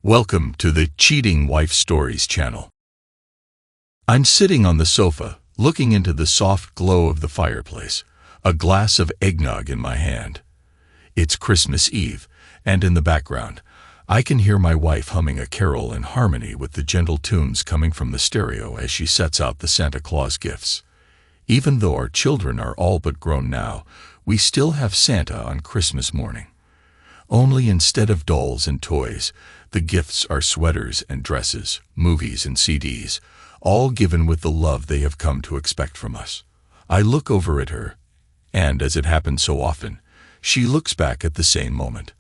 Welcome to the Cheating Wife Stories channel. I'm sitting on the sofa, looking into the soft glow of the fireplace, a glass of eggnog in my hand. It's Christmas Eve, and in the background, I can hear my wife humming a carol in harmony with the gentle tunes coming from the stereo as she sets out the Santa Claus gifts. Even though our children are all but grown now, we still have Santa on Christmas morning. Only instead of dolls and toys, the gifts are sweaters and dresses, movies and CDs, all given with the love they have come to expect from us. I look over at her, and as it happens so often, she looks back at the same moment.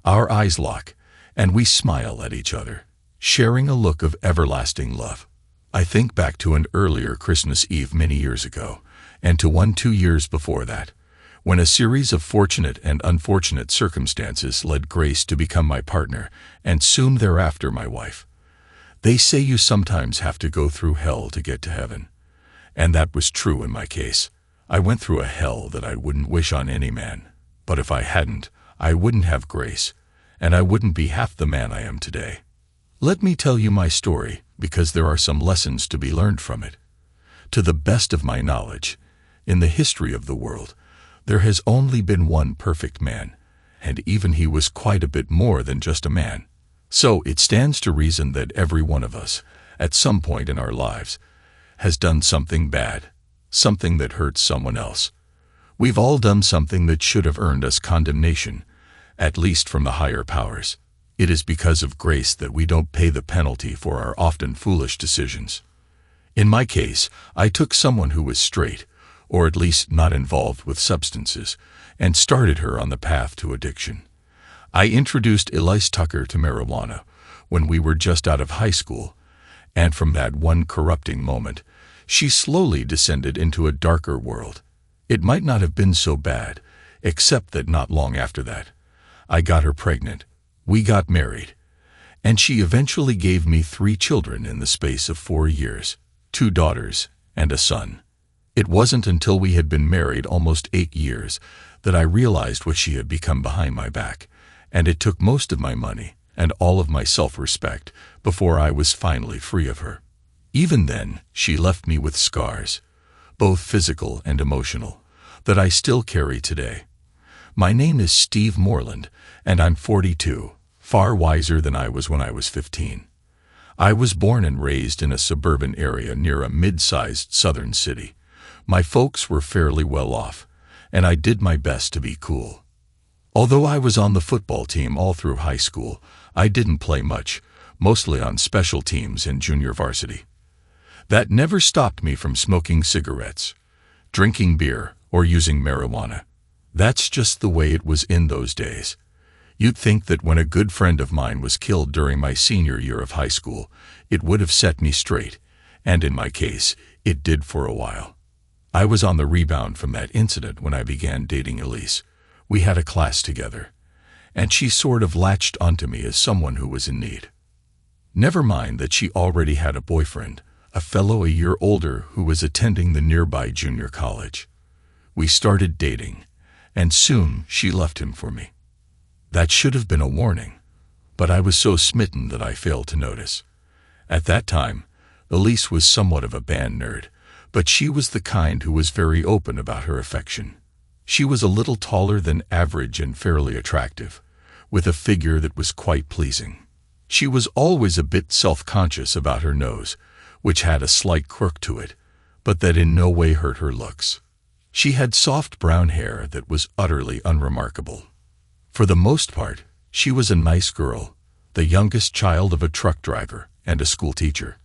Our eyes lock, and we smile at each other, sharing a look of everlasting love. I think back to an earlier Christmas Eve many years ago, and to one 2 years before that, when a series of fortunate and unfortunate circumstances led Grace to become my partner, and soon thereafter my wife. They say you sometimes have to go through hell to get to heaven. And that was true in my case. I went through a hell that I wouldn't wish on any man. But if I hadn't, I wouldn't have Grace, and I wouldn't be half the man I am today. Let me tell you my story, because there are some lessons to be learned from it. To the best of my knowledge, in the history of the world, there has only been one perfect man, and even he was quite a bit more than just a man. So it stands to reason that every one of us, at some point in our lives, has done something bad, something that hurts someone else. We've all done something that should have earned us condemnation, at least from the higher powers. It is because of grace that we don't pay the penalty for our often foolish decisions. In my case, I took someone who was straight, or at least not involved with substances, and started her on the path to addiction. I introduced Elise Tucker to marijuana when we were just out of high school, and from that one corrupting moment, she slowly descended into a darker world. It might not have been so bad, except that not long after that, I got her pregnant, we got married, and she eventually gave me 3 children in the space of 4 years, 2 daughters and a son. It wasn't until we had been married almost 8 years that I realized what she had become behind my back, and it took most of my money and all of my self-respect before I was finally free of her. Even then, she left me with scars, both physical and emotional, that I still carry today. My name is Steve Moreland, and I'm 42, far wiser than I was when I was 15. I was born and raised in a suburban area near a mid-sized southern city. My folks were fairly well off, and I did my best to be cool. Although I was on the football team all through high school, I didn't play much, mostly on special teams and junior varsity. That never stopped me from smoking cigarettes, drinking beer, or using marijuana. That's just the way it was in those days. You'd think that when a good friend of mine was killed during my senior year of high school, it would have set me straight, and in my case, it did for a while. I was on the rebound from that incident when I began dating Elise. We had a class together, and she sort of latched onto me as someone who was in need. Never mind that she already had a boyfriend, a fellow a year older who was attending the nearby junior college. We started dating, and soon she left him for me. That should have been a warning, but I was so smitten that I failed to notice. At that time, Elise was somewhat of a band nerd, but she was the kind who was very open about her affection. She was a little taller than average and fairly attractive, with a figure that was quite pleasing. She was always a bit self-conscious about her nose, which had a slight quirk to it, but that in no way hurt her looks. She had soft brown hair that was utterly unremarkable. For the most part, she was a nice girl, the youngest child of a truck driver and a school teacher.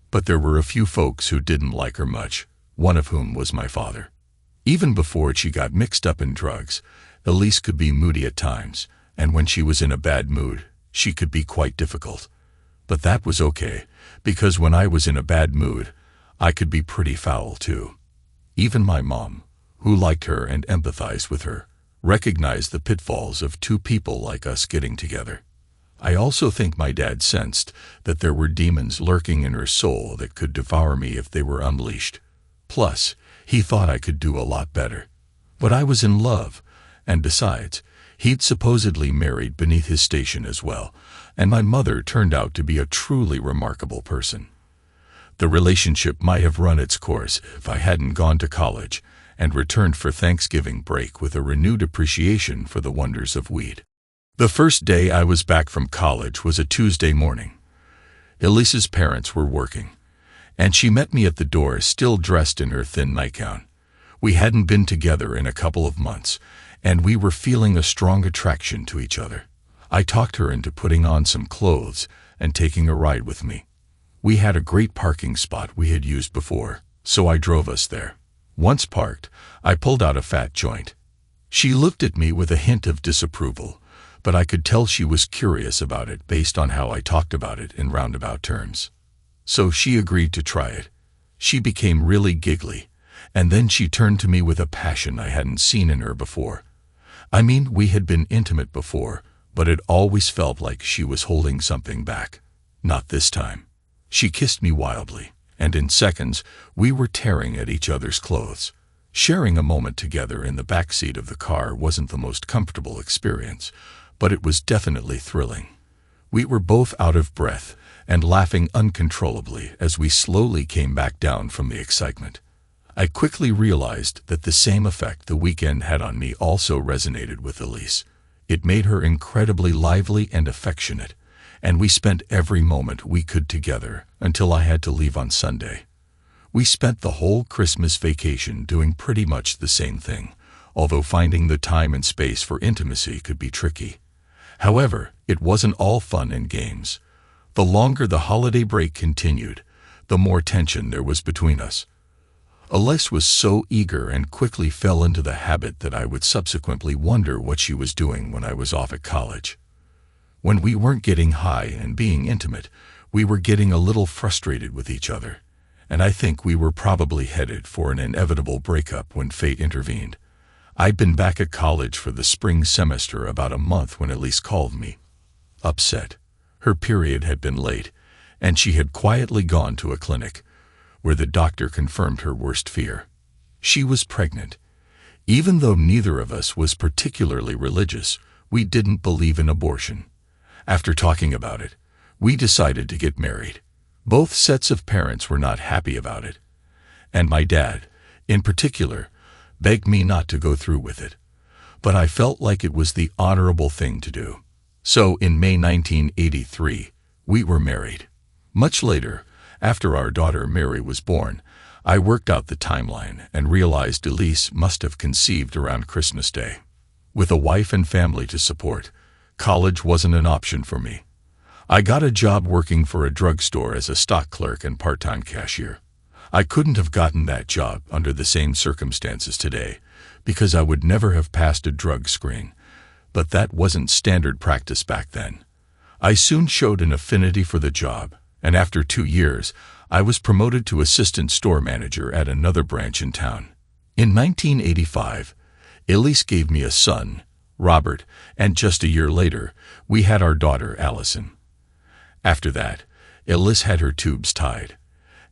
But there were a few folks who didn't like her much, one of whom was my father. Even before she got mixed up in drugs, Elise could be moody at times, and when she was in a bad mood, she could be quite difficult. But that was okay, because when I was in a bad mood, I could be pretty foul too. Even my mom, who liked her and empathized with her, recognized the pitfalls of 2 people like us getting together. I also think my dad sensed that there were demons lurking in her soul that could devour me if they were unleashed. Plus, he thought I could do a lot better. But I was in love, and besides, He'd supposedly married beneath his station as well, and my mother turned out to be a truly remarkable person. The relationship might have run its course if I hadn't gone to college and returned for Thanksgiving break with a renewed appreciation for the wonders of weed. The first day I was back from college was a Tuesday morning. Elise's parents were working, and she met me at the door still dressed in her thin nightgown. We hadn't been together in a couple of months, and we were feeling a strong attraction to each other. I talked her into putting on some clothes and taking a ride with me. We had a great parking spot we had used before, so I drove us there. Once parked, I pulled out a fat joint. She looked at me with a hint of disapproval, but I could tell she was curious about it based on how I talked about it in roundabout terms. So she agreed to try it. She became really giggly, and then she turned to me with a passion I hadn't seen in her before. I mean, we had been intimate before, but it always felt like she was holding something back. Not this time. She kissed me wildly, and in seconds, we were tearing at each other's clothes. Sharing a moment together in the back seat of the car wasn't the most comfortable experience, but it was definitely thrilling. We were both out of breath and laughing uncontrollably as we slowly came back down from the excitement. I quickly realized that the same effect the weekend had on me also resonated with Elise. It made her incredibly lively and affectionate, and we spent every moment we could together until I had to leave on Sunday. We spent the whole Christmas vacation doing pretty much the same thing, although finding the time and space for intimacy could be tricky. However, it wasn't all fun and games. The longer the holiday break continued, the more tension there was between us. Elise was so eager and quickly fell into the habit that I would subsequently wonder what she was doing when I was off at college. When we weren't getting high and being intimate, we were getting a little frustrated with each other, and I think we were probably headed for an inevitable breakup when fate intervened. I'd been back at college for the spring semester about a month when Elise called me, upset. Her period had been late, and she had quietly gone to a clinic, where the doctor confirmed her worst fear. She was pregnant. Even though neither of us was particularly religious, we didn't believe in abortion. After talking about it, we decided to get married. Both sets of parents were not happy about it, and my dad, in particular, begged me not to go through with it. But I felt like it was the honorable thing to do. So in May 1983, we were married. Much later, after our daughter Mary was born, I worked out the timeline and realized Elise must have conceived around Christmas Day. With a wife and family to support, college wasn't an option for me. I got a job working for a drugstore as a stock clerk and part-time cashier. I couldn't have gotten that job under the same circumstances today, because I would never have passed a drug screen, but that wasn't standard practice back then. I soon showed an affinity for the job, and after 2 years, I was promoted to assistant store manager at another branch in town. In 1985, Elise gave me a son, Robert, and just a year later, we had our daughter, Allison. After that, Elise had her tubes tied,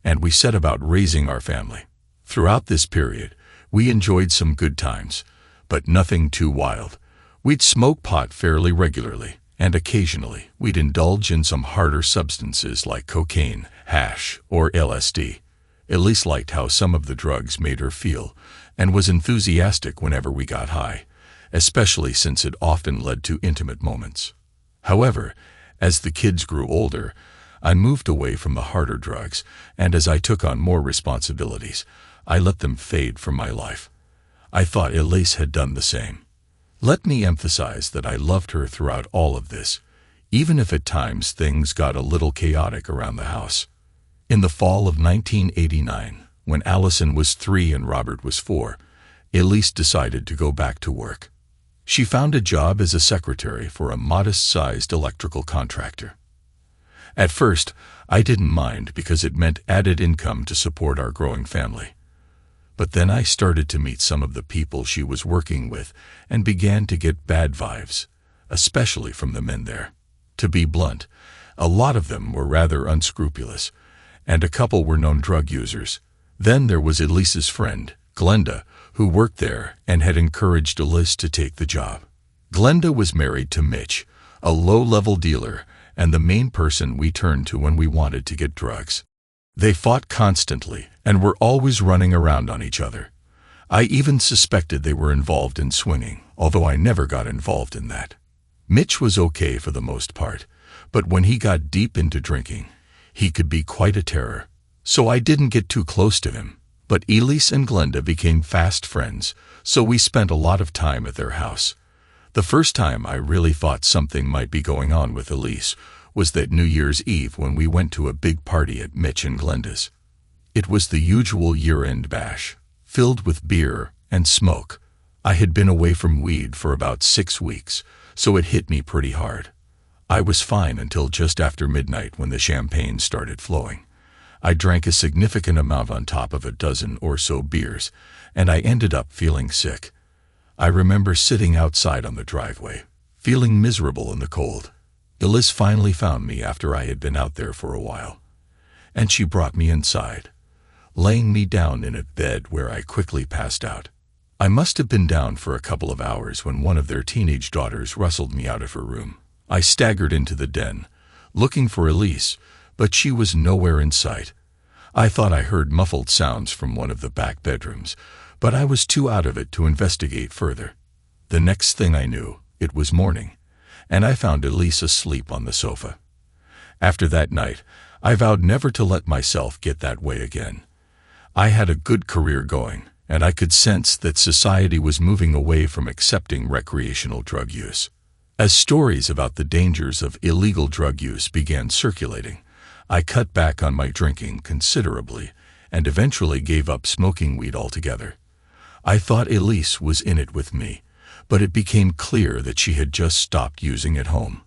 and we set about raising our family. Throughout this period, we enjoyed some good times, but nothing too wild. We'd smoke pot fairly regularly, and occasionally we'd indulge in some harder substances like cocaine, hash, or LSD. Elise liked how some of the drugs made her feel, and was enthusiastic whenever we got high, especially since it often led to intimate moments. However, as the kids grew older, I moved away from the harder drugs, and as I took on more responsibilities, I let them fade from my life. I thought Elise had done the same. Let me emphasize that I loved her throughout all of this, even if at times things got a little chaotic around the house. In the fall of 1989, when Allison was 3 and Robert was 4, Elise decided to go back to work. She found a job as a secretary for a modest-sized electrical contractor. At first, I didn't mind because it meant added income to support our growing family. But then I started to meet some of the people she was working with and began to get bad vibes, especially from the men there. To be blunt, a lot of them were rather unscrupulous, and a couple were known drug users. Then there was Elise's friend, Glenda, who worked there and had encouraged Elise to take the job. Glenda was married to Mitch, a low-level dealer, and the main person we turned to when we wanted to get drugs. They fought constantly and were always running around on each other. I even suspected they were involved in swinging, although I never got involved in that. Mitch was okay for the most part, but when he got deep into drinking, he could be quite a terror. So I didn't get too close to him. But Elise and Glenda became fast friends, so we spent a lot of time at their house. The first time I really thought something might be going on with Elise was that New Year's Eve when we went to a big party at Mitch and Glenda's. It was the usual year-end bash, filled with beer and smoke. I had been away from weed for about 6 weeks, so it hit me pretty hard. I was fine until just after midnight when the champagne started flowing. I drank a significant amount on top of a dozen or so beers, and I ended up feeling sick. I remember sitting outside on the driveway, feeling miserable in the cold. Elise finally found me after I had been out there for a while, and she brought me inside, laying me down in a bed where I quickly passed out. I must have been down for a couple of hours when one of their teenage daughters rustled me out of her room. I staggered into the den, looking for Elise, but she was nowhere in sight. I thought I heard muffled sounds from one of the back bedrooms, but I was too out of it to investigate further. The next thing I knew, it was morning, and I found Elise asleep on the sofa. After that night, I vowed never to let myself get that way again. I had a good career going, and I could sense that society was moving away from accepting recreational drug use. As stories about the dangers of illegal drug use began circulating, I cut back on my drinking considerably and eventually gave up smoking weed altogether. I thought Elise was in it with me, but it became clear that she had just stopped using at home.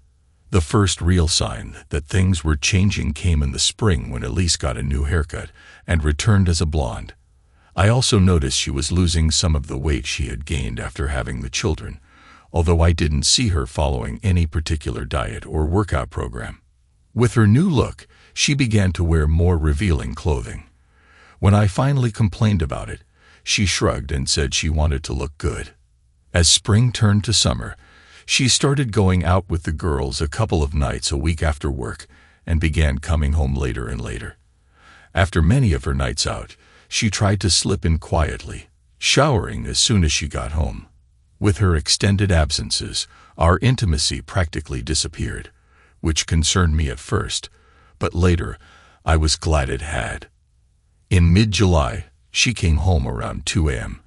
The first real sign that things were changing came in the spring when Elise got a new haircut and returned as a blonde. I also noticed she was losing some of the weight she had gained after having the children, although I didn't see her following any particular diet or workout program. With her new look, she began to wear more revealing clothing. When I finally complained about it, she shrugged and said she wanted to look good. As spring turned to summer, she started going out with the girls a couple of nights a week after work and began coming home later and later. After many of her nights out, she tried to slip in quietly, showering as soon as she got home. With her extended absences, our intimacy practically disappeared, which concerned me at first, but later I was glad it had. In mid-July, she came home around 2 a.m.,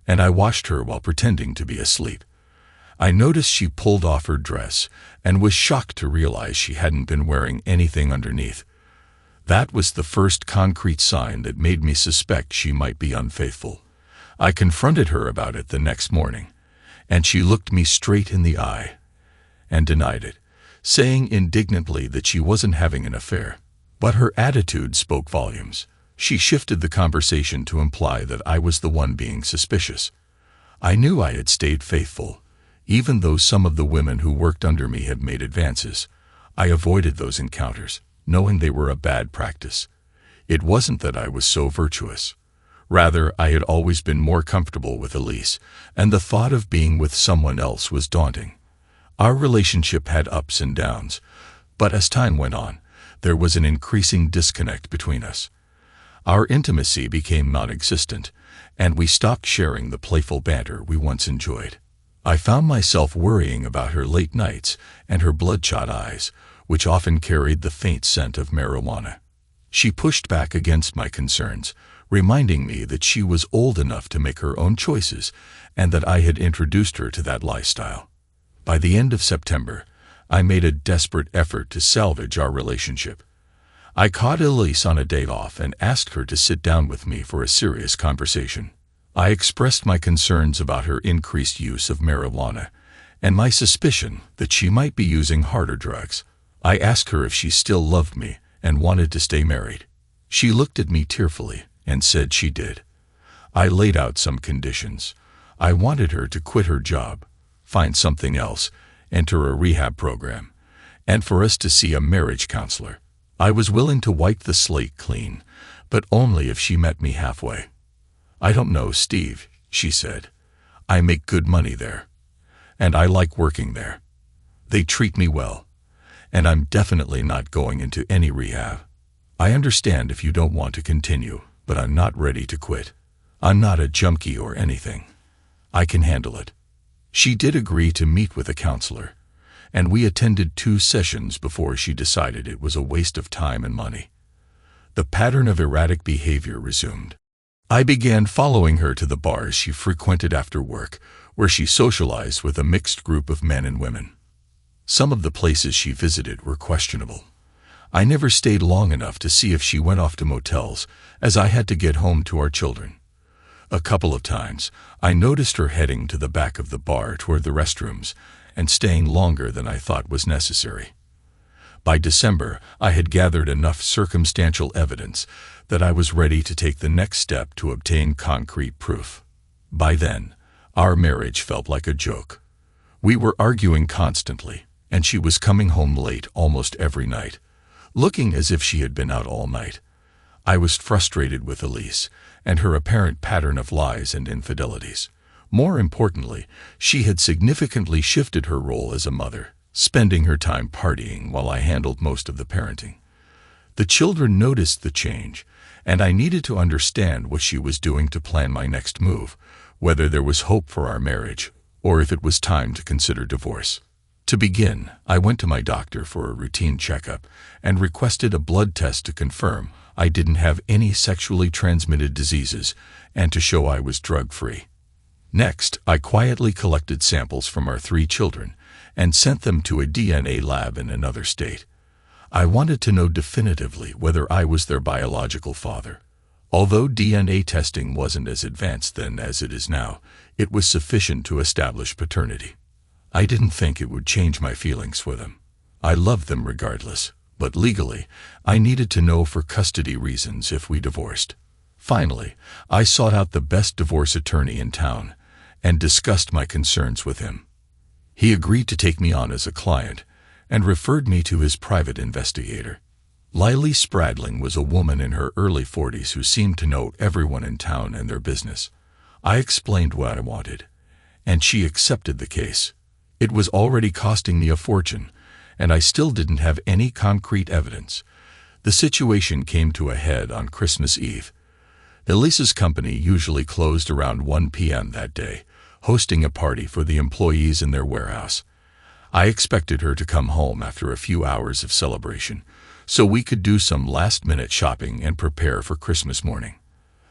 and I watched her while pretending to be asleep. I noticed she pulled off her dress and was shocked to realize she hadn't been wearing anything underneath. That was the first concrete sign that made me suspect she might be unfaithful. I confronted her about it the next morning, and she looked me straight in the eye and denied it, saying indignantly that she wasn't having an affair. But her attitude spoke volumes. She shifted the conversation to imply that I was the one being suspicious. I knew I had stayed faithful, even though some of the women who worked under me had made advances. I avoided those encounters, knowing they were a bad practice. It wasn't that I was so virtuous. Rather, I had always been more comfortable with Elise, and the thought of being with someone else was daunting. Our relationship had ups and downs, but as time went on, there was an increasing disconnect between us. Our intimacy became non-existent, and we stopped sharing the playful banter we once enjoyed. I found myself worrying about her late nights and her bloodshot eyes, which often carried the faint scent of marijuana. She pushed back against my concerns, reminding me that she was old enough to make her own choices and that I had introduced her to that lifestyle. By the end of September, I made a desperate effort to salvage our relationship. I caught Elise on a day off and asked her to sit down with me for a serious conversation. I expressed my concerns about her increased use of marijuana and my suspicion that she might be using harder drugs. I asked her if she still loved me and wanted to stay married. She looked at me tearfully and said she did. I laid out some conditions. I wanted her to quit her job, find something else, enter a rehab program, and for us to see a marriage counselor. I was willing to wipe the slate clean, but only if she met me halfway. "I don't know, Steve," she said. "I make good money there, and I like working there. They treat me well, and I'm definitely not going into any rehab. I understand if you don't want to continue, but I'm not ready to quit. I'm not a junkie or anything. I can handle it." She did agree to meet with a counselor, and we attended 2 sessions before she decided it was a waste of time and money. The pattern of erratic behavior resumed. I began following her to the bars she frequented after work, where she socialized with a mixed group of men and women. Some of the places she visited were questionable. I never stayed long enough to see if she went off to motels, as I had to get home to our children. A couple of times, I noticed her heading to the back of the bar toward the restrooms and staying longer than I thought was necessary. By December, I had gathered enough circumstantial evidence that I was ready to take the next step to obtain concrete proof. By then, our marriage felt like a joke. We were arguing constantly, and she was coming home late almost every night, looking as if she had been out all night. I was frustrated with Elise and her apparent pattern of lies and infidelities. More importantly, she had significantly shifted her role as a mother, spending her time partying while I handled most of the parenting. The children noticed the change, and I needed to understand what she was doing to plan my next move, whether there was hope for our marriage, or if it was time to consider divorce. To begin, I went to my doctor for a routine checkup and requested a blood test to confirm I didn't have any sexually transmitted diseases and to show I was drug-free. Next, I quietly collected samples from our 3 children and sent them to a DNA lab in another state. I wanted to know definitively whether I was their biological father. Although DNA testing wasn't as advanced then as it is now, it was sufficient to establish paternity. I didn't think it would change my feelings for them. I loved them regardless, but legally, I needed to know for custody reasons if we divorced. Finally, I sought out the best divorce attorney in town and discussed my concerns with him. He agreed to take me on as a client and referred me to his private investigator. Lily Spradling was a woman in her early 40s who seemed to know everyone in town and their business. I explained what I wanted, and she accepted the case. It was already costing me a fortune, and I still didn't have any concrete evidence. The situation came to a head on Christmas Eve. Elise's company usually closed around 1 p.m. that day, hosting a party for the employees in their warehouse. I expected her to come home after a few hours of celebration, so we could do some last-minute shopping and prepare for Christmas morning.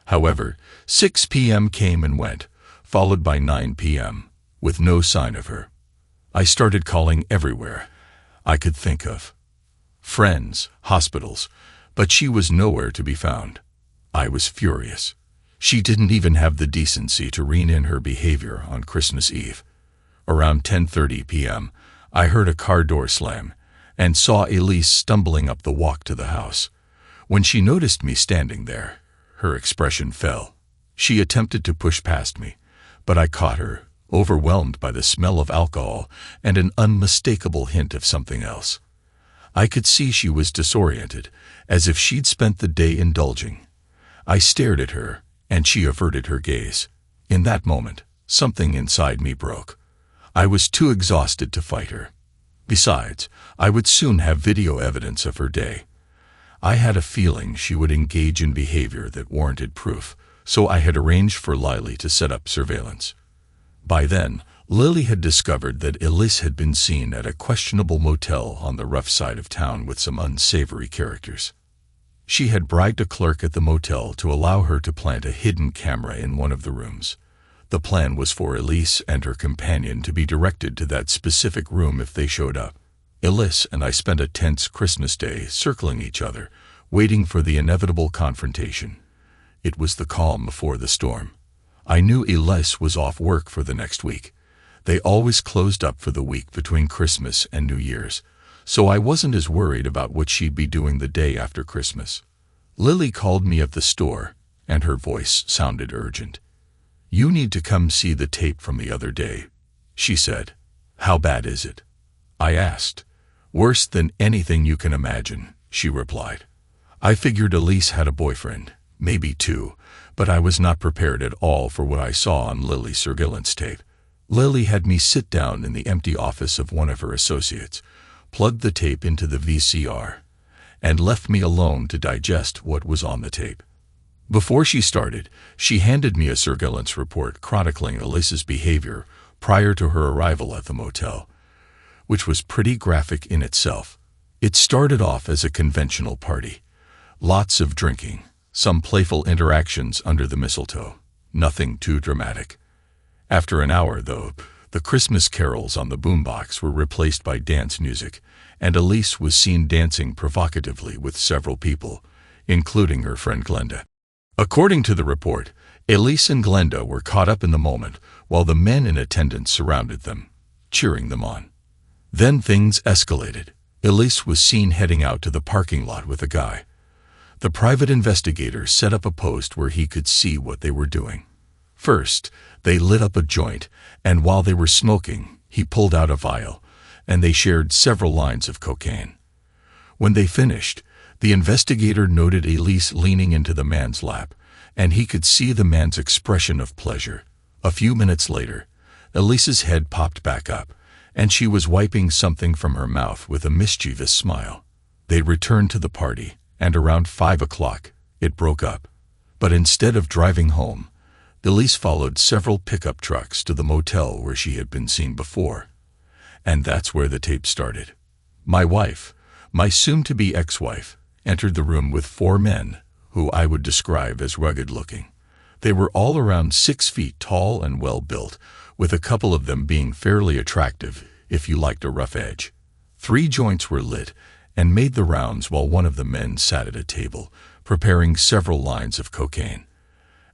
However, 6 p.m. came and went, followed by 9 p.m., with no sign of her. I started calling everywhere I could think of. Friends, hospitals, but she was nowhere to be found. I was furious. She didn't even have the decency to rein in her behavior on Christmas Eve. Around 10:30 p.m., I heard a car door slam and saw Elise stumbling up the walk to the house. When she noticed me standing there, her expression fell. She attempted to push past me, but I caught her, overwhelmed by the smell of alcohol and an unmistakable hint of something else. I could see she was disoriented, as if she'd spent the day indulging. I stared at her, and she averted her gaze. In that moment, something inside me broke. I was too exhausted to fight her. Besides, I would soon have video evidence of her day. I had a feeling she would engage in behavior that warranted proof, so I had arranged for Lily to set up surveillance. By then, Lily had discovered that Elise had been seen at a questionable motel on the rough side of town with some unsavory characters. She had bribed a clerk at the motel to allow her to plant a hidden camera in one of the rooms. The plan was for Elise and her companion to be directed to that specific room if they showed up. Elise and I spent a tense Christmas day circling each other, waiting for the inevitable confrontation. It was the calm before the storm. I knew Elise was off work for the next week. They always closed up for the week between Christmas and New Year's, so I wasn't as worried about what she'd be doing the day after Christmas. Lily called me at the store, and her voice sounded urgent. "You need to come see the tape from the other day," she said. "How bad is it?" I asked. "Worse than anything you can imagine," she replied. I figured Elise had a boyfriend, maybe 2, but I was not prepared at all for what I saw on Lily's surveillance tape. Lily had me sit down in the empty office of one of her associates, plugged the tape into the VCR, and left me alone to digest what was on the tape. Before she started, she handed me a surveillance report chronicling Elise's behavior prior to her arrival at the motel, which was pretty graphic in itself. It started off as a conventional party. Lots of drinking, some playful interactions under the mistletoe. Nothing too dramatic. After an hour, though, the Christmas carols on the boombox were replaced by dance music, and Elise was seen dancing provocatively with several people, including her friend Glenda. According to the report, Elise and Glenda were caught up in the moment while the men in attendance surrounded them, cheering them on. Then things escalated. Elise was seen heading out to the parking lot with a guy. The private investigator set up a post where he could see what they were doing. First, they lit up a joint, and while they were smoking, he pulled out a vial, and they shared several lines of cocaine. When they finished, the investigator noted Elise leaning into the man's lap, and he could see the man's expression of pleasure. A few minutes later, Elise's head popped back up, and she was wiping something from her mouth with a mischievous smile. They returned to the party, and around 5 o'clock, it broke up. But instead of driving home, Elise followed several pickup trucks to the motel where she had been seen before. And that's where the tape started. My wife, my soon-to-be ex-wife, entered the room with 4 men, who I would describe as rugged-looking. They were all around 6 feet tall and well-built, with a couple of them being fairly attractive, if you liked a rough edge. 3 joints were lit and made the rounds while one of the men sat at a table, preparing several lines of cocaine.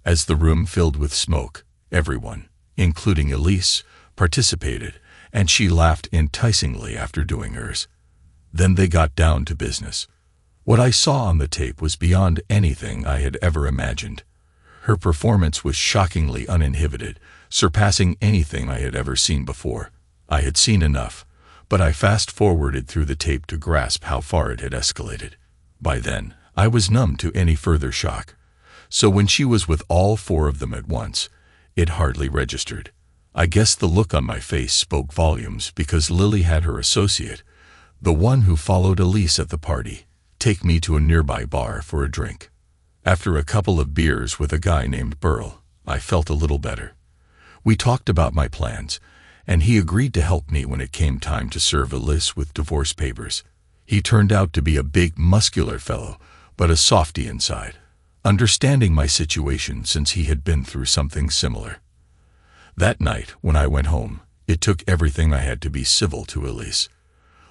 As the room filled with smoke, everyone, including Elise, participated, and she laughed enticingly after doing hers. Then they got down to business. What I saw on the tape was beyond anything I had ever imagined. Her performance was shockingly uninhibited, surpassing anything I had ever seen before. I had seen enough, but I fast-forwarded through the tape to grasp how far it had escalated. By then, I was numb to any further shock. So when she was with all 4 of them at once, it hardly registered. I guess the look on my face spoke volumes because Lily had her associate, the one who followed Elise at the party, take me to a nearby bar for a drink. After a couple of beers with a guy named Burl, I felt a little better. We talked about my plans, and he agreed to help me when it came time to serve Elise with divorce papers. He turned out to be a big, muscular fellow, but a softy inside, understanding my situation since he had been through something similar. That night, when I went home, it took everything I had to be civil to Elise.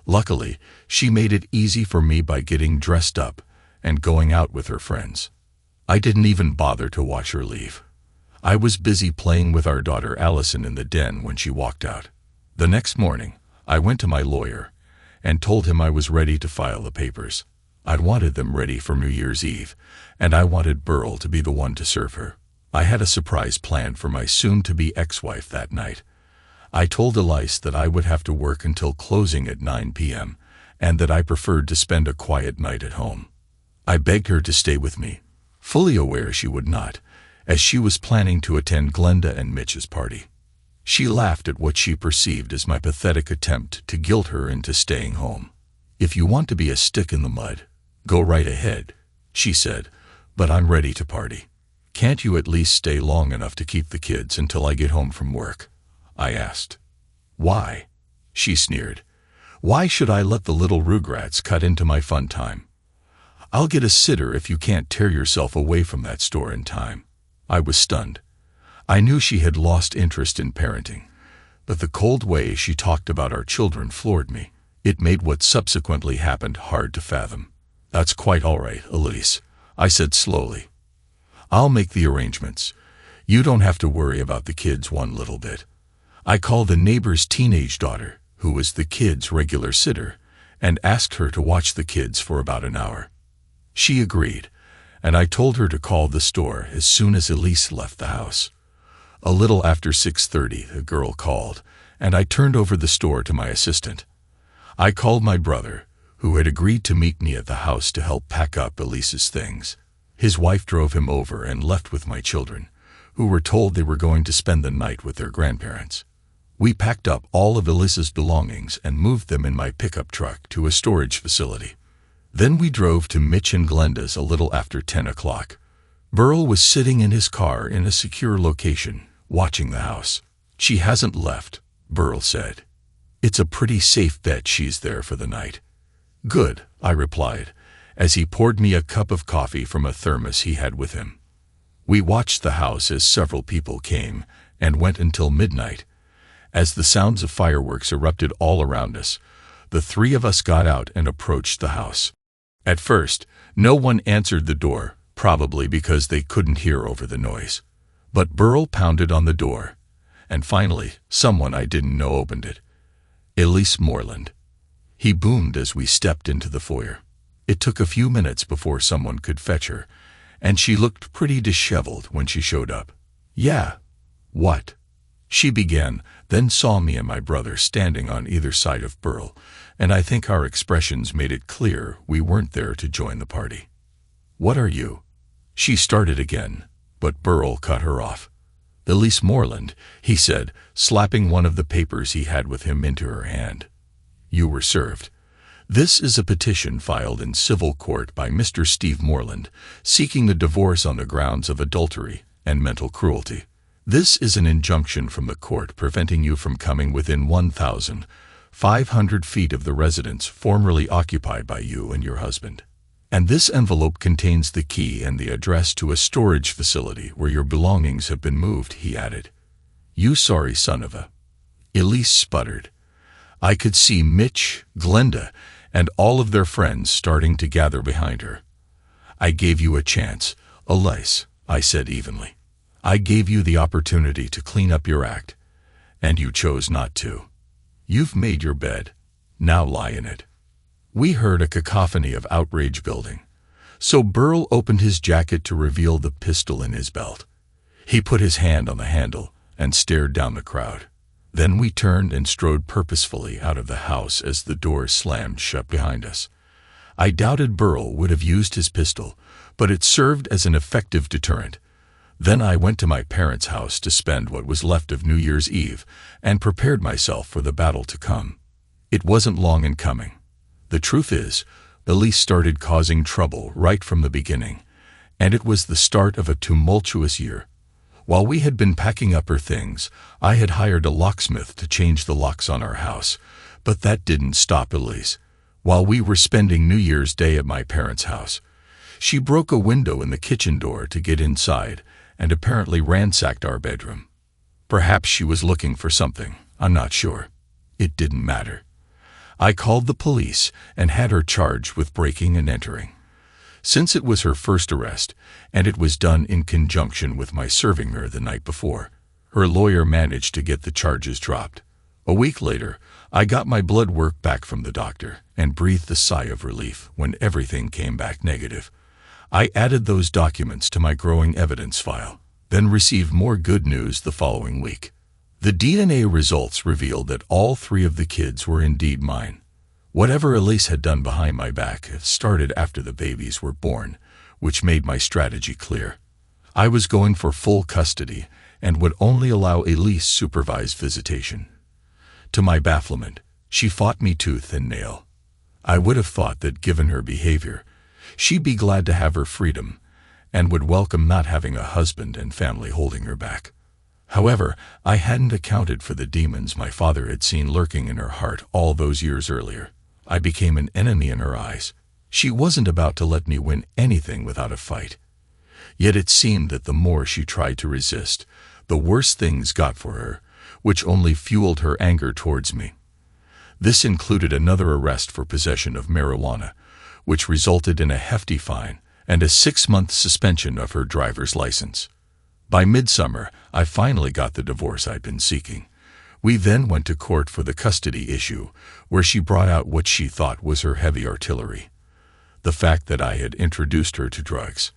Luckily, she made it easy for me by getting dressed up and going out with her friends. I didn't even bother to watch her leave. I was busy playing with our daughter Allison in the den when she walked out. The next morning, I went to my lawyer and told him I was ready to file the papers. I'd wanted them ready for New Year's Eve, and I wanted Burl to be the one to serve her. I had a surprise planned for my soon-to-be ex-wife that night. I told Elise that I would have to work until closing at 9 p.m., and that I preferred to spend a quiet night at home. I begged her to stay with me, fully aware she would not, as she was planning to attend Glenda and Mitch's party. She laughed at what she perceived as my pathetic attempt to guilt her into staying home. "If you want to be a stick in the mud, go right ahead," she said, "but I'm ready to party. Can't you at least stay long enough to keep the kids until I get home from work?" I asked. "Why?" she sneered. "Why should I let the little rugrats cut into my fun time? I'll get a sitter if you can't tear yourself away from that store in time." I was stunned. I knew she had lost interest in parenting, but the cold way she talked about our children floored me. It made what subsequently happened hard to fathom. "That's quite all right, Elise," I said slowly. "I'll make the arrangements. You don't have to worry about the kids one little bit." I called the neighbor's teenage daughter, who was the kids' regular sitter, and asked her to watch the kids for about an hour. She agreed, and I told her to call the store as soon as Elise left the house. A little after 6:30, the girl called, and I turned over the store to my assistant. I called my brother, who had agreed to meet me at the house to help pack up Elise's things. His wife drove him over and left with my children, who were told they were going to spend the night with their grandparents. We packed up all of Elisa's belongings and moved them in my pickup truck to a storage facility. Then we drove to Mitch and Glenda's a little after 10 o'clock. Burl was sitting in his car in a secure location, watching the house. "She hasn't left," Burl said. "It's a pretty safe bet she's there for the night." "Good," I replied, as he poured me a cup of coffee from a thermos he had with him. We watched the house as several people came and went until midnight. As the sounds of fireworks erupted all around us, the three of us got out and approached the house. At first, no one answered the door, probably because they couldn't hear over the noise. But Burl pounded on the door, and finally, someone I didn't know opened it. Elise Moreland. He boomed as we stepped into the foyer. It took a few minutes before someone could fetch her, and she looked pretty disheveled when she showed up. "Yeah. What?" she began, then saw me and my brother standing on either side of Burl, and I think our expressions made it clear we weren't there to join the party. "What are you?" she started again, but Burl cut her off. "Elise Moreland," he said, slapping one of the papers he had with him into her hand. "You were served. This is a petition filed in civil court by Mr. Steve Moreland, seeking the divorce on the grounds of adultery and mental cruelty. This is an injunction from the court preventing you from coming within 1,500 feet of the residence formerly occupied by you and your husband. And this envelope contains the key and the address to a storage facility where your belongings have been moved," he added. "You sorry son of a—" Elise sputtered. I could see Mitch, Glenda, and all of their friends starting to gather behind her. "I gave you a chance, Elise," I said evenly. "I gave you the opportunity to clean up your act, and you chose not to. You've made your bed. Now lie in it." We heard a cacophony of outrage building, so Burl opened his jacket to reveal the pistol in his belt. He put his hand on the handle and stared down the crowd. Then we turned and strode purposefully out of the house as the door slammed shut behind us. I doubted Burl would have used his pistol, but it served as an effective deterrent. Then I went to my parents' house to spend what was left of New Year's Eve and prepared myself for the battle to come. It wasn't long in coming. The truth is, Elise started causing trouble right from the beginning, and it was the start of a tumultuous year. While we had been packing up her things, I had hired a locksmith to change the locks on our house, but that didn't stop Elise. While we were spending New Year's Day at my parents' house, she broke a window in the kitchen door to get inside and apparently ransacked our bedroom. Perhaps she was looking for something, I'm not sure. It didn't matter. I called the police and had her charged with breaking and entering. Since it was her first arrest, and it was done in conjunction with my serving her the night before, her lawyer managed to get the charges dropped. A week later, I got my blood work back from the doctor and breathed a sigh of relief when everything came back negative. I added those documents to my growing evidence file, then received more good news the following week. The DNA results revealed that all three of the kids were indeed mine. Whatever Elise had done behind my back started after the babies were born, which made my strategy clear. I was going for full custody and would only allow Elise supervised visitation. To my bafflement, she fought me tooth and nail. I would have thought that given her behavior, she'd be glad to have her freedom and would welcome not having a husband and family holding her back. However, I hadn't accounted for the demons my father had seen lurking in her heart all those years earlier. I became an enemy in her eyes. She wasn't about to let me win anything without a fight. Yet it seemed that the more she tried to resist, the worse things got for her, which only fueled her anger towards me. This included another arrest for possession of marijuana, which resulted in a hefty fine and a 6-month suspension of her driver's license. By midsummer, I finally got the divorce I'd been seeking. We then went to court for the custody issue, where she brought out what she thought was her heavy artillery: the fact that I had introduced her to drugs.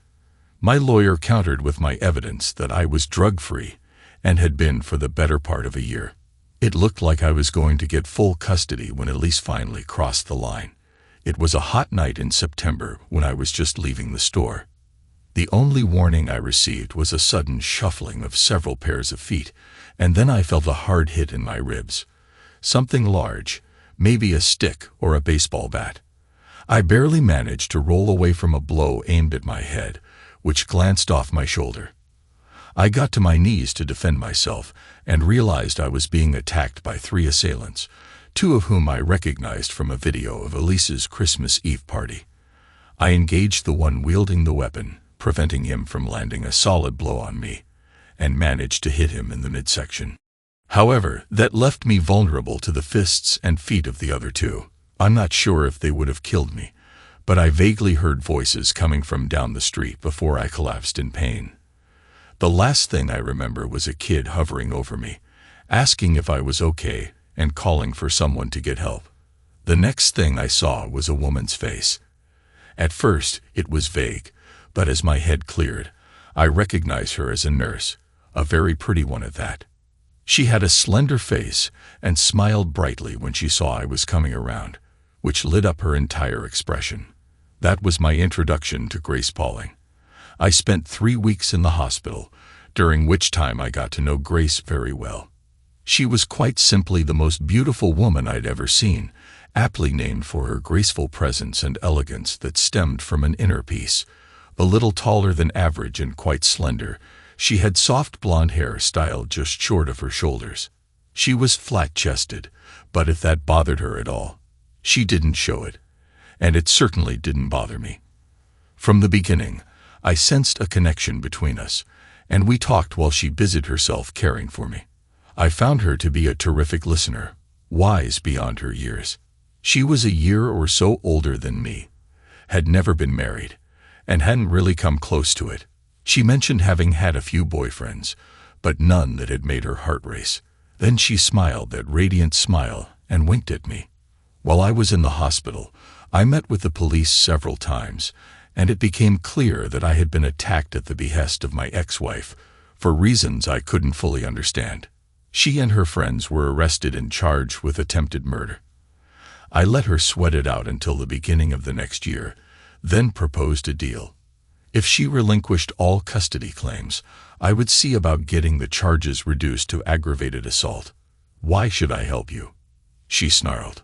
My lawyer countered with my evidence that I was drug-free and had been for the better part of a year. It looked like I was going to get full custody when Elise finally crossed the line. It was a hot night in September when I was just leaving the store. The only warning I received was a sudden shuffling of several pairs of feet, and then I felt a hard hit in my ribs. Something large, maybe a stick or a baseball bat. I barely managed to roll away from a blow aimed at my head, which glanced off my shoulder. I got to my knees to defend myself and realized I was being attacked by 3 assailants, 2 of whom I recognized from a video of Elise's Christmas Eve party. I engaged the one wielding the weapon, preventing him from landing a solid blow on me, and managed to hit him in the midsection. However, that left me vulnerable to the fists and feet of the other 2. I'm not sure if they would have killed me, but I vaguely heard voices coming from down the street before I collapsed in pain. The last thing I remember was a kid hovering over me, asking if I was okay and calling for someone to get help. The next thing I saw was a woman's face. At first, it was vague, but as my head cleared, I recognized her as a nurse, a very pretty one at that. She had a slender face and smiled brightly when she saw I was coming around, which lit up her entire expression. That was my introduction to Grace Pauling. I spent 3 weeks in the hospital, during which time I got to know Grace very well. She was quite simply the most beautiful woman I'd ever seen, aptly named for her graceful presence and elegance that stemmed from an inner peace. A little taller than average and quite slender, she had soft blonde hair styled just short of her shoulders. She was flat-chested, but if that bothered her at all, she didn't show it, and it certainly didn't bother me. From the beginning, I sensed a connection between us, and we talked while she busied herself caring for me. I found her to be a terrific listener, wise beyond her years. She was a year or so older than me, had never been married, and hadn't really come close to it. She mentioned having had a few boyfriends, but none that had made her heart race. Then she smiled that radiant smile and winked at me. While I was in the hospital, I met with the police several times, and it became clear that I had been attacked at the behest of my ex-wife, for reasons I couldn't fully understand. She and her friends were arrested and charged with attempted murder. I let her sweat it out until the beginning of the next year, then proposed a deal. If she relinquished all custody claims, I would see about getting the charges reduced to aggravated assault. "Why should I help you?" she snarled.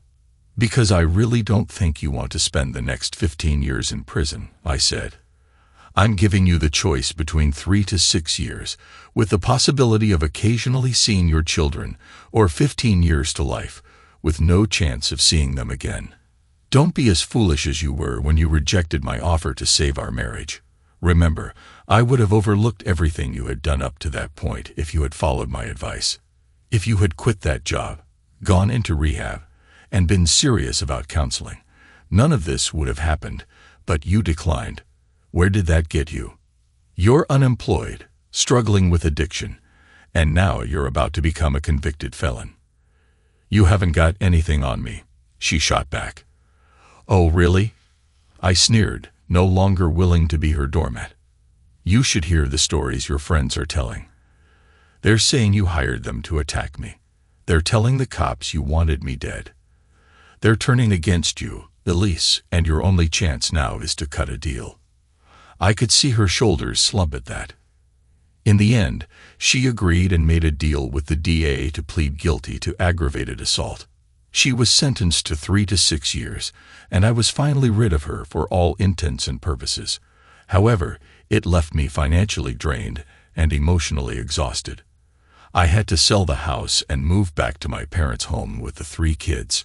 "Because I really don't think you want to spend the next 15 years in prison," I said. "I'm giving you the choice between 3 to 6 years, with the possibility of occasionally seeing your children, or 15 years to life, with no chance of seeing them again. Don't be as foolish as you were when you rejected my offer to save our marriage. Remember, I would have overlooked everything you had done up to that point if you had followed my advice. If you had quit that job, gone into rehab, and been serious about counseling, none of this would have happened, but you declined. Where did that get you? You're unemployed, struggling with addiction, and now you're about to become a convicted felon." "You haven't got anything on me," she shot back. "Oh, really?" I sneered, no longer willing to be her doormat. "You should hear the stories your friends are telling. They're saying you hired them to attack me. They're telling the cops you wanted me dead. They're turning against you, Elise, and your only chance now is to cut a deal." I could see her shoulders slump at that. In the end, she agreed and made a deal with the DA to plead guilty to aggravated assault. She was sentenced to 3 to 6 years, and I was finally rid of her for all intents and purposes. However, it left me financially drained and emotionally exhausted. I had to sell the house and move back to my parents' home with the 3 kids.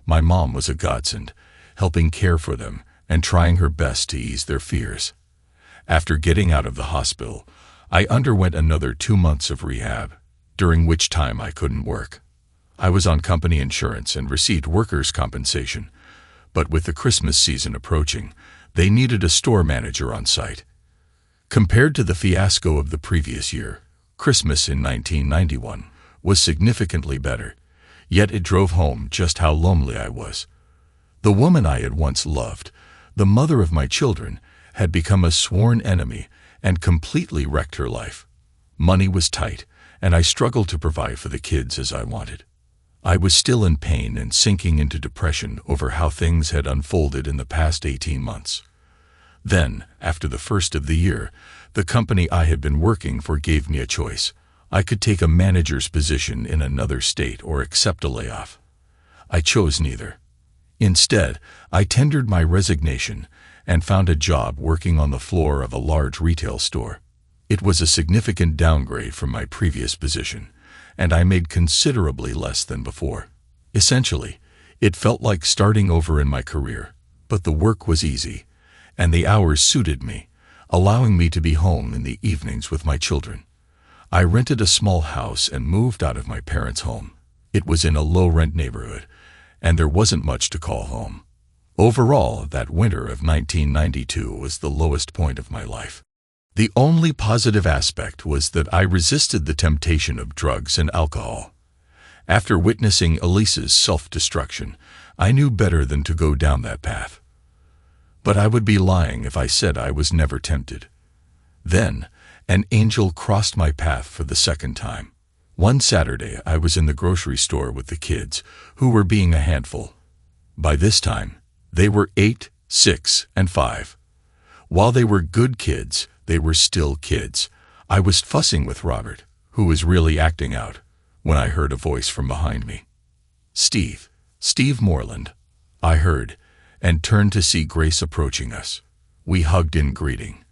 My mom was a godsend, helping care for them and trying her best to ease their fears. After getting out of the hospital, I underwent another 2 months of rehab, during which time I couldn't work. I was on company insurance and received workers' compensation, but with the Christmas season approaching, they needed a store manager on site. Compared to the fiasco of the previous year, Christmas in 1991 was significantly better, yet it drove home just how lonely I was. The woman I had once loved, the mother of my children, had become a sworn enemy and completely wrecked her life. Money was tight, and I struggled to provide for the kids as I wanted. I was still in pain and sinking into depression over how things had unfolded in the past 18 months. Then, after the first of the year, the company I had been working for gave me a choice: I could take a manager's position in another state or accept a layoff. I chose neither. Instead, I tendered my resignation and found a job working on the floor of a large retail store. It was a significant downgrade from my previous position, and I made considerably less than before. Essentially, it felt like starting over in my career, but the work was easy, and the hours suited me, allowing me to be home in the evenings with my children. I rented a small house and moved out of my parents' home. It was in a low-rent neighborhood, and there wasn't much to call home. Overall, that winter of 1992 was the lowest point of my life. The only positive aspect was that I resisted the temptation of drugs and alcohol. After witnessing Elise's self-destruction, I knew better than to go down that path. But I would be lying if I said I was never tempted. Then, an angel crossed my path for the second time. One Saturday, I was in the grocery store with the kids, who were being a handful. By this time, they were 8, 6, and 5. While they were good kids, they were still kids. I was fussing with Robert, who was really acting out, when I heard a voice from behind me. Steve Moreland, I heard, and turned to see Grace approaching us. We hugged in greeting,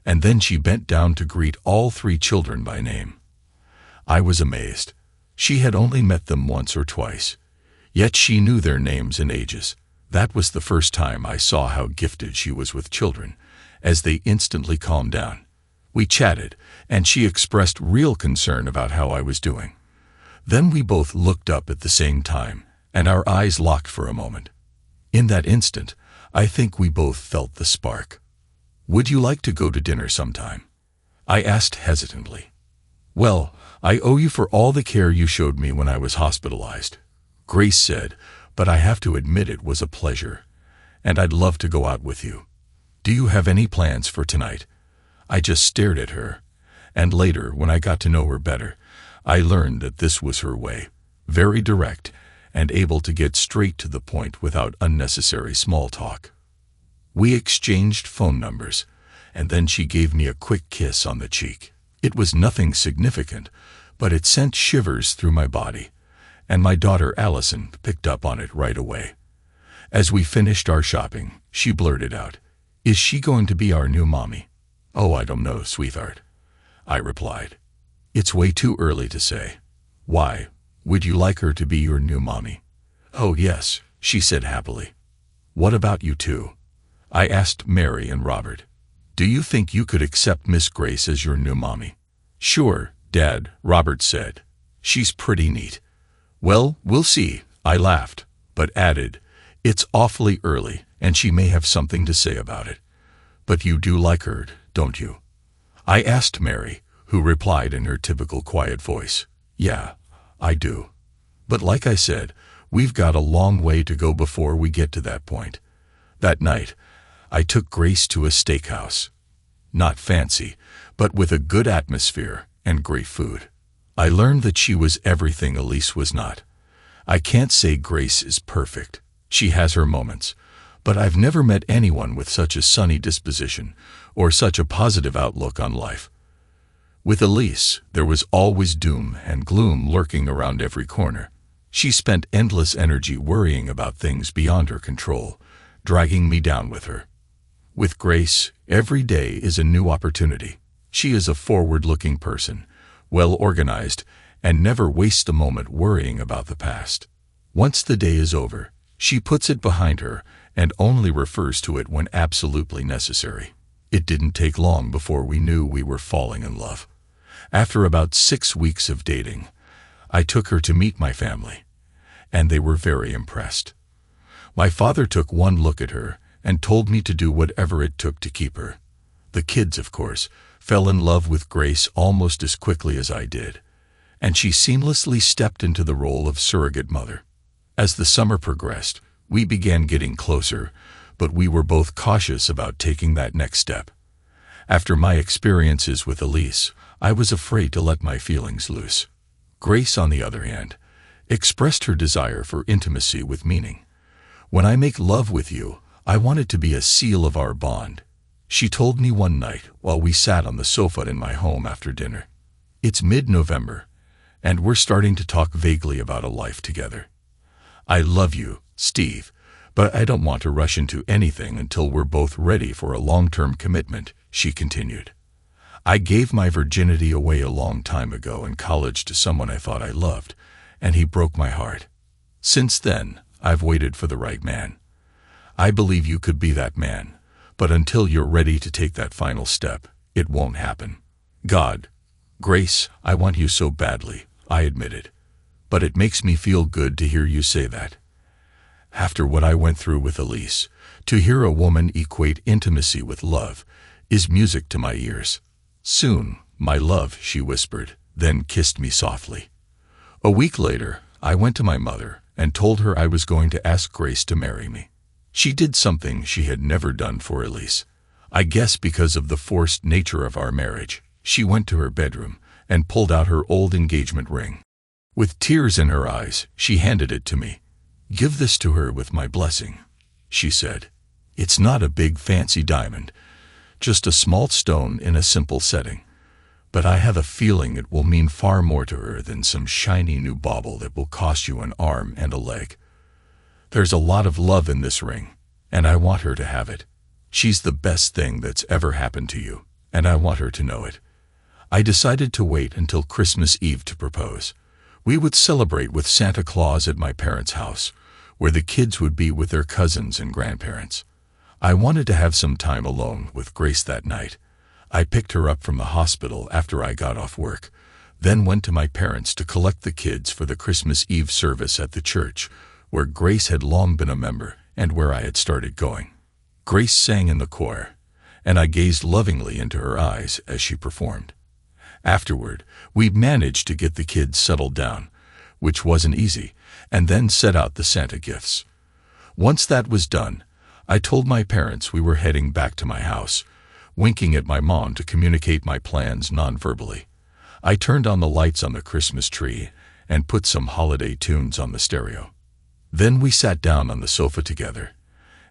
and then she bent down to greet all 3 children by name. I was amazed. She had only met them once or twice, yet she knew their names and ages. That was the first time I saw how gifted she was with children, as they instantly calmed down. We chatted, and she expressed real concern about how I was doing. Then we both looked up at the same time, and our eyes locked for a moment. In that instant, I think we both felt the spark. "Would you like to go to dinner sometime?" I asked hesitantly. "Well, I owe you for all the care you showed me when I was hospitalized," Grace said, "but I have to admit it was a pleasure, and I'd love to go out with you. Do you have any plans for tonight?" I just stared at her, and later, when I got to know her better, I learned that this was her way, very direct and able to get straight to the point without unnecessary small talk. We exchanged phone numbers, and then she gave me a quick kiss on the cheek. It was nothing significant, but it sent shivers through my body, and my daughter Allison picked up on it right away. As we finished our shopping, she blurted out, "Is she going to be our new mommy?" "Oh, I don't know, sweetheart," I replied. "It's way too early to say." "Why? Would you like her to be your new mommy?" "Oh, yes," she said happily. "What about you two?" I asked Mary and Robert. "Do you think you could accept Miss Grace as your new mommy?" "Sure, Dad," Robert said. "She's pretty neat." "Well, we'll see," I laughed, but added, "It's awfully early, and she may have something to say about it. But you do like her, don't you?" I asked Mary, who replied in her typical quiet voice, "Yeah, I do. But like I said, we've got a long way to go before we get to that point." That night, I took Grace to a steakhouse. Not fancy, but with a good atmosphere and great food. I learned that she was everything Elise was not. I can't say Grace is perfect. She has her moments, but I've never met anyone with such a sunny disposition or such a positive outlook on life. With Elise, there was always doom and gloom lurking around every corner. She spent endless energy worrying about things beyond her control, dragging me down with her. With Grace, every day is a new opportunity. She is a forward-looking person, well-organized, and never wastes a moment worrying about the past. Once the day is over, she puts it behind her and only refers to it when absolutely necessary. It didn't take long before we knew we were falling in love. After about 6 weeks of dating, I took her to meet my family, and they were very impressed. My father took one look at her and told me to do whatever it took to keep her. The kids, of course, fell in love with Grace almost as quickly as I did, and she seamlessly stepped into the role of surrogate mother. As the summer progressed, we began getting closer, but we were both cautious about taking that next step. After my experiences with Elise, I was afraid to let my feelings loose. Grace, on the other hand, expressed her desire for intimacy with meaning. "When I make love with you, I want it to be a seal of our bond," she told me one night while we sat on the sofa in my home after dinner. It's mid-November, and we're starting to talk vaguely about a life together. I love you, Steve, but I don't want to rush into anything until we're both ready for a long-term commitment," she continued. "I gave my virginity away a long time ago in college to someone I thought I loved, and he broke my heart. Since then, I've waited for the right man. I believe you could be that man, but until you're ready to take that final step, it won't happen." "God, Grace, I want you so badly," I admitted, "but it makes me feel good to hear you say that. After what I went through with Elise, to hear a woman equate intimacy with love is music to my ears." "Soon, my love," she whispered, then kissed me softly. A week later, I went to my mother and told her I was going to ask Grace to marry me. She did something she had never done for Elise. I guess because of the forced nature of our marriage, she went to her bedroom and pulled out her old engagement ring. With tears in her eyes, she handed it to me. "Give this to her with my blessing," she said. "It's not a big fancy diamond, just a small stone in a simple setting. But I have a feeling it will mean far more to her than some shiny new bauble that will cost you an arm and a leg. There's a lot of love in this ring, and I want her to have it. She's the best thing that's ever happened to you, and I want her to know it." I decided to wait until Christmas Eve to propose. We would celebrate with Santa Claus at my parents' house, where the kids would be with their cousins and grandparents. I wanted to have some time alone with Grace that night. I picked her up from the hospital after I got off work, then went to my parents to collect the kids for the Christmas Eve service at the church, where Grace had long been a member and where I had started going. Grace sang in the choir, and I gazed lovingly into her eyes as she performed. Afterward, we managed to get the kids settled down, which wasn't easy, and then set out the Santa gifts. Once that was done, I told my parents we were heading back to my house, winking at my mom to communicate my plans non-verbally. I turned on the lights on the Christmas tree and put some holiday tunes on the stereo. Then we sat down on the sofa together,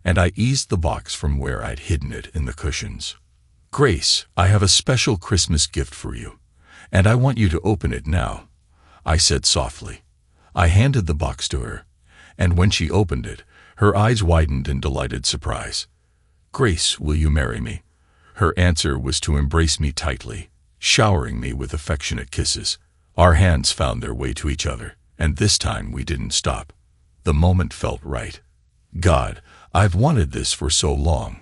and I eased the box from where I'd hidden it in the cushions. "Grace, I have a special Christmas gift for you, and I want you to open it now," I said softly. I handed the box to her, and when she opened it, her eyes widened in delighted surprise. "Grace, will you marry me?" Her answer was to embrace me tightly, showering me with affectionate kisses. Our hands found their way to each other, and this time we didn't stop. The moment felt right. "God, I've wanted this for so long."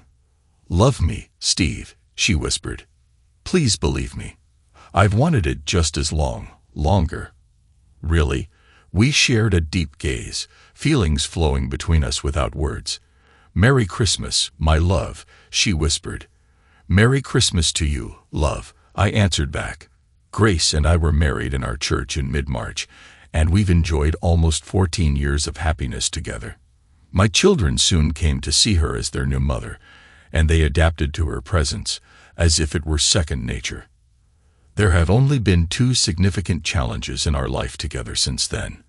"Love me, Steve," she whispered. "Please believe me. I've wanted it just as long, longer." "Really?" We shared a deep gaze, feelings flowing between us without words. "Merry Christmas, my love," she whispered. "Merry Christmas to you, love," I answered back. Grace and I were married in our church in mid-March, and we've enjoyed almost 14 years of happiness together. My children soon came to see her as their new mother, and they adapted to her presence as if it were second nature. There have only been 2 significant challenges in our life together since then.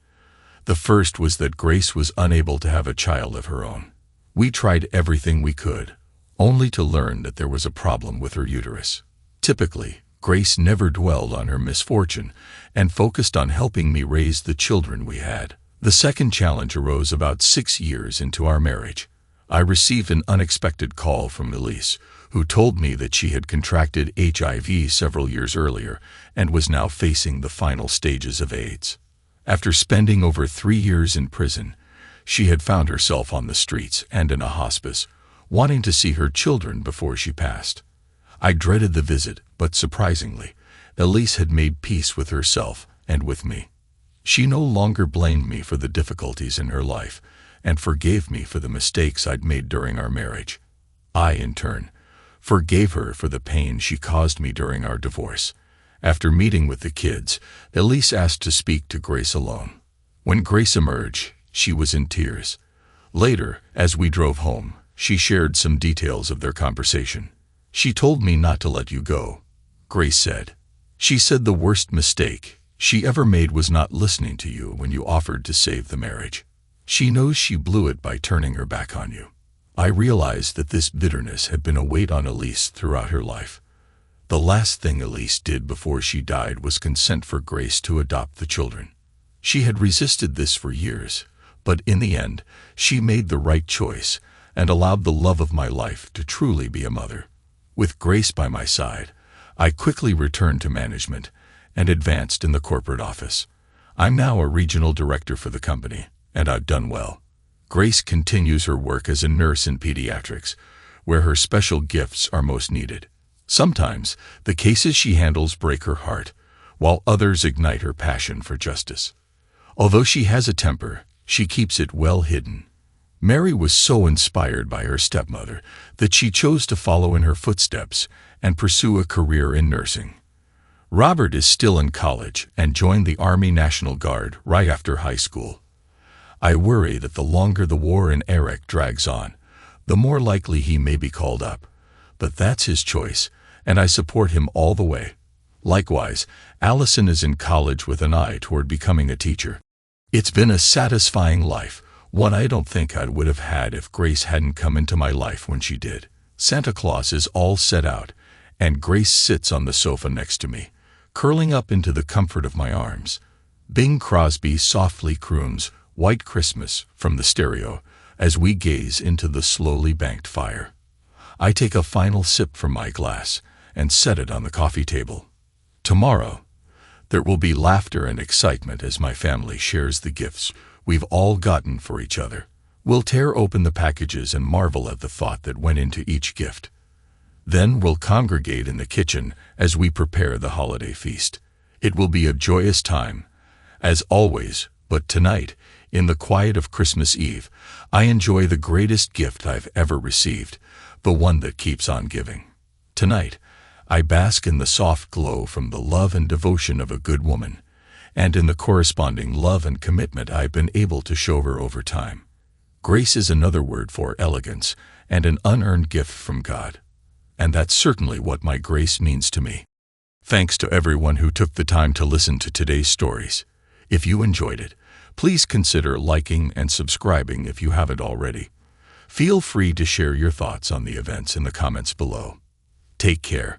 The first was that Grace was unable to have a child of her own. We tried everything we could, only to learn that there was a problem with her uterus. Typically, Grace never dwelled on her misfortune and focused on helping me raise the children we had. The second challenge arose about 6 years into our marriage. I received an unexpected call from Elise, who told me that she had contracted HIV several years earlier and was now facing the final stages of AIDS. After spending over 3 years in prison, she had found herself on the streets and in a hospice, wanting to see her children before she passed. I dreaded the visit, but surprisingly, Elise had made peace with herself and with me. She no longer blamed me for the difficulties in her life and forgave me for the mistakes I'd made during our marriage. I, in turn, forgave her for the pain she caused me during our divorce. After meeting with the kids, Elise asked to speak to Grace alone. When Grace emerged, she was in tears. Later, as we drove home, she shared some details of their conversation. "She told me not to let you go," Grace said. "She said the worst mistake she ever made was not listening to you when you offered to save the marriage. She knows she blew it by turning her back on you." I realized that this bitterness had been a weight on Elise throughout her life. The last thing Elise did before she died was consent for Grace to adopt the children. She had resisted this for years, but in the end, she made the right choice and allowed the love of my life to truly be a mother. With Grace by my side, I quickly returned to management and advanced in the corporate office. I'm now a regional director for the company, and I've done well. Grace continues her work as a nurse in pediatrics, where her special gifts are most needed. Sometimes, the cases she handles break her heart, while others ignite her passion for justice. Although she has a temper, she keeps it well hidden. Mary was so inspired by her stepmother that she chose to follow in her footsteps and pursue a career in nursing. Robert is still in college and joined the Army National Guard right after high school. I worry that the longer the war in Iraq drags on, the more likely he may be called up. But that's his choice, and I support him all the way. Likewise, Allison is in college with an eye toward becoming a teacher. It's been a satisfying life, one I don't think I would have had if Grace hadn't come into my life when she did. Santa Claus is all set out, and Grace sits on the sofa next to me, curling up into the comfort of my arms. Bing Crosby softly croons "White Christmas" from the stereo as we gaze into the slowly banked fire. I take a final sip from my glass and set it on the coffee table. Tomorrow, there will be laughter and excitement as my family shares the gifts we've all gotten for each other. We'll tear open the packages and marvel at the thought that went into each gift. Then we'll congregate in the kitchen as we prepare the holiday feast. It will be a joyous time, as always, but tonight, in the quiet of Christmas Eve, I enjoy the greatest gift I've ever received, the one that keeps on giving. Tonight, I bask in the soft glow from the love and devotion of a good woman, and in the corresponding love and commitment I've been able to show her over time. Grace is another word for elegance and an unearned gift from God. And that's certainly what my Grace means to me. Thanks to everyone who took the time to listen to today's stories. If you enjoyed it, please consider liking and subscribing if you haven't already. Feel free to share your thoughts on the events in the comments below. Take care.